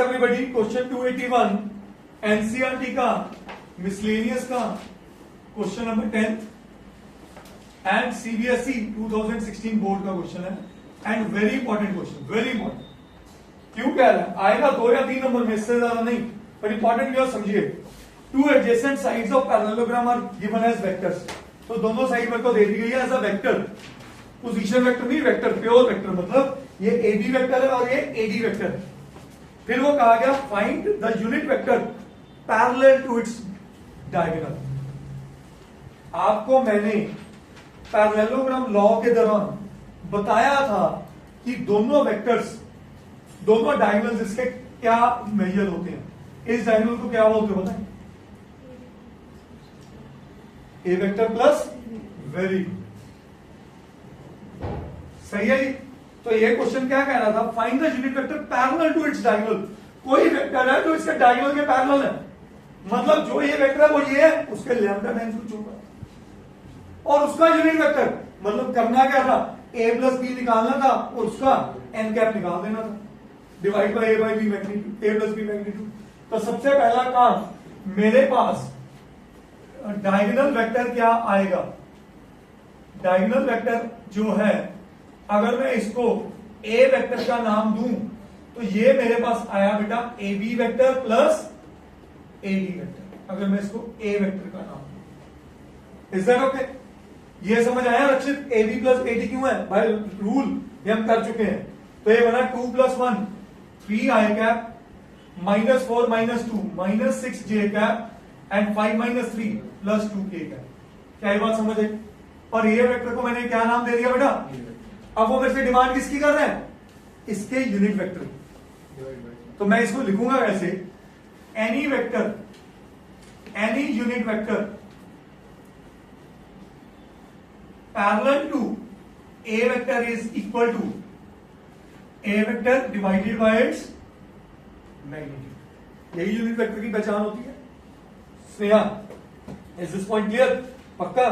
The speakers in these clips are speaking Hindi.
एवरीबॉडी क्वेश्चन 281 एनसीईआरटी का मिसलेनियस का question number 10 and CBSE 2016 board का क्वेश्चन है and very important question, very important. क्यों कह रहा है आएगा 2 या 3 नंबर में, इससे ज्यादा नहीं, पर इंपॉर्टेंट क्यों समझिए। Two adjacent sides of parallelogram are given as vectors, तो दोनों साइड मेरे को दे दी गई है as a vector, position vector नहीं, वेक्टर प्योर वेक्टर, मतलब ये एबी वेक्टर है और ये एडी वेक्टर है। फिर वो कहा गया find the unit vector parallel to its diagonal. आपको मैंने पैरेललोग्राम लॉ के दौरान बताया था कि दोनों वेक्टर्स, दोनों डायगोनल्स इसके क्या मेजर होते हैं। इस डायगोनल को क्या बोलते हो बताएं? ए वेक्टर प्लस, वेरी सही है जी। तो ये क्वेश्चन क्या कह रहा था, find the unit vector parallel to its diagonal. कोई वेक्टर है जो इसके डायगोनल के पैरेलल है, मतलब जो ये वेक्टर है वो ये है, उसके लैम्डा टाइम्स कुछ होगा और उसका यूनिट वेक्टर, मतलब करना क्या था, a प्लस बी निकालना था और उसका n कैप निकाल देना था, divide by a by b magnitude, a plus B magnitude. तो सबसे पहला काम, मेरे पास डायगोनल वेक्टर क्या आएगा, डायगोनल वेक्टर जो है अगर मैं इसको ए वेक्टर का नाम दूं तो ये मेरे पास आया बेटा A B vector plus A D vector, अगर मैं इसको ए वेक्टर का नाम दूं। Is that okay? ये समझ आया Rakshit? A B plus A D क्यों है भाई, रूल ये हम कर चुके हैं। तो ये बना 2 + 1 3 आई कैप -4 -2 -6 जे कैप एंड 5 - 3 + 2 के कैप। क्या ये बात समझ आई? और ये वेक्टर को मैंने क्या नाम दे दिया बेटा? अब वो मेरे से डिमांड किसकी कर रहे हैं? इसके यूनिट वेक्टर। तो मैं इसको लिखूंगा वैसे, any vector, any unit vector parallel to a vector is equal to a vector divided by its magnitude. यही यूनिट वेक्टर की पहचान होती है। Sneha, is this point clear? पक्का?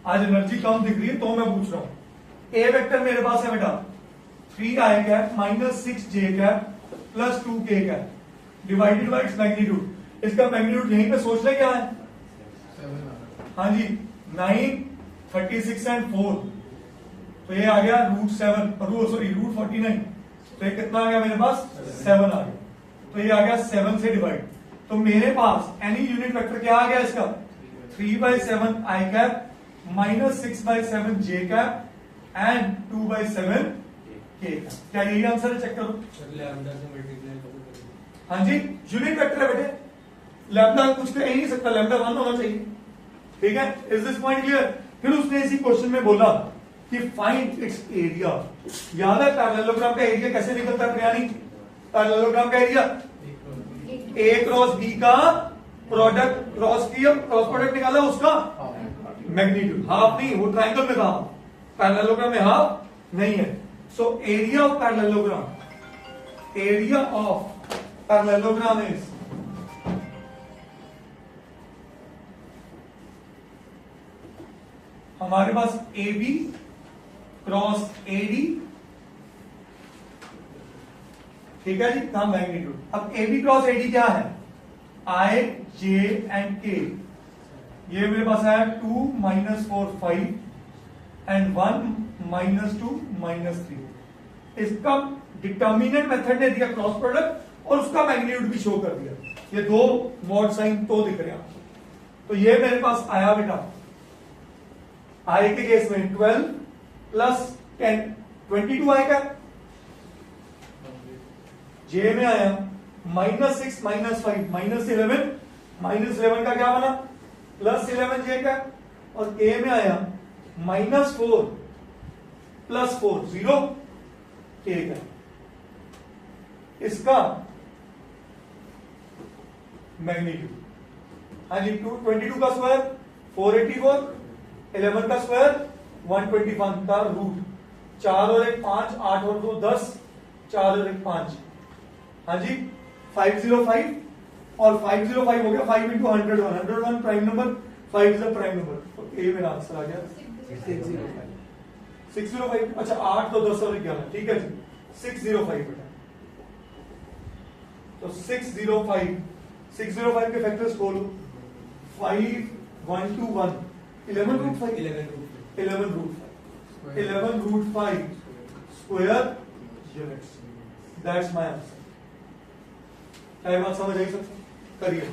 आज एनर्जी कम दिख रही है तो मैं पूछ रहा हूं। ए वेक्टर मेरे पास है बेटा 3 आई कैप -6 जे कैप + 2 के cap divided by its magnitude. इसका मैग्नीट्यूड यहीं पे सोच ले क्या है? 7। हाँ जी, 9 36 एंड 4, तो ये आ गया √7 और √49, तो ये कितना आ गया मेरे पास? 7 आ गया। तो ये आ गया 7 से डिवाइड। तो मेरे पास एनी यूनिट वेक्टर क्या आ गया इसका? 3/7 आई कैप -6/7 जे कैप एंड 2/7 के। क्या यही आंसर है? चेक करो। लैम्डा से मल्टीप्लाई करो। हाँ जी, यूनिट वेक्टर है बेटे, लैम्डा कुछ कह ही नहीं सकता, लैम्डा 1 होना चाहिए। ठीक है, इज दिस पॉइंट क्लियर? फिर उसने इसी क्वेश्चन में बोला कि फाइंड इट्स एरिया। याद है पैरेललोग्राम का एरिया कैसे निकलता है प्रियानी? पैरेललोग्राम का एरिया ए क्रॉस बी का प्रोडक्ट, क्रॉस प्रोडक्ट निकाला, उसका मैग्नीट्यूड। हाफ नहीं, वो ट्राइंगल में था, पैरेललोग्राम में हाफ नहीं है। So area of parallelogram, area of parallelogram is हमारे पास A B cross A D, ठीक है जी, कहा मैग्नीट्यूड। अब A B cross A D क्या है? आई जे एंड के। ये मेरे पास आया 2 - 4 5 एंड 1 - 2 -3। इसका डिटर्मिनेंट मेथड ने दिया क्रॉस प्रोडक्ट और उसका मैग्नीट्यूड भी शो कर दिया। ये दो मॉड साइन तो दिख रहे हैं आपको। तो ये मेरे पास आया बेटा आई के केस में 12 + 10 22 आएगा। जे में आया -6 - 5 -11 -11 का क्या बना? +11 जे का। और के में आया -4 + 4 0 के का। इसका मैग्नीट्यूड, हाँ जी, 22 का स्क्वायर 484, 11 का स्क्वायर 121 का रूट, 4 और 1 5, 8 और 2 10, 4 और 1 5, हाँ जी 505 और 505 हो गया 5 × 100 101 prime number, 5 is a prime number. तो ए मेरा आंसर आ गया 605। अच्छा 8 तो 10 और 11, ठीक है जी 605 बेटा। तो 605 605 के फैक्टर्स बोलो 5 1 2 1 11 root 5 11 root 5 square units that's my answer. क्या ये बात समझ आई सबको? करिए।